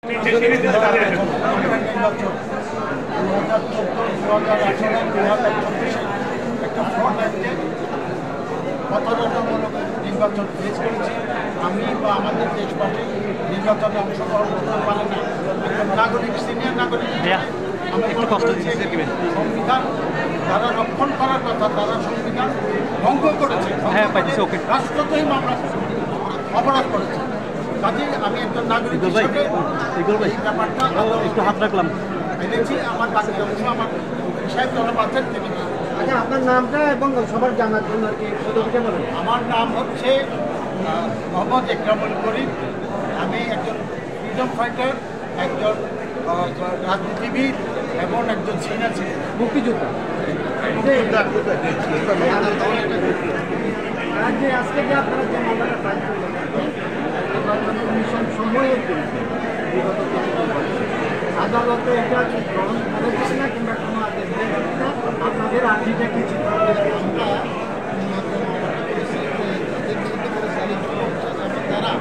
একটা ফ্রড অ্যাক্টে প্রতারণামূলক নির্বাচন ফেস করেছি আমি বা আমাদের দেশবাসী নির্বাচনে অংশগ্রহণ করতে পারে না একজন নাগরিক সিনিয়র নাগরিক আমি সংবিধান যারা রক্ষণ করার কথা তারা সংবিধান ভঙ্গ করেছে রাষ্ট্রদ্রোহী মামলা অপরাধ করেছে কাজেই আমি একজন নাগরিক হিসেবে এই ব্যাপারটা একটু হাত রাখলাম এনেছি আমার বাকি অংশ আমার সাহেব জনাব আছেন তিনি। আচ্ছা আপনার নামটা এবং সবার জানার জন্য আর কি বলেন। আমার নাম হচ্ছে মোহাম্মদ একরামুল করিম। আমি একজন ফ্রিডম ফাইটার, একজন রাজনীতিবিদ এবং একজন সিনিয়র মুক্তিযোদ্ধা। আজকে যে আপনারা যে মামলাটা ফাইল করলেন কমিশন সময়ের বিগত আদালতে এটা গ্রহণ করেছে না কিংবা কোনো আদেশ দেয় না আপনাদের আর্জিটা কি ছিল? তারা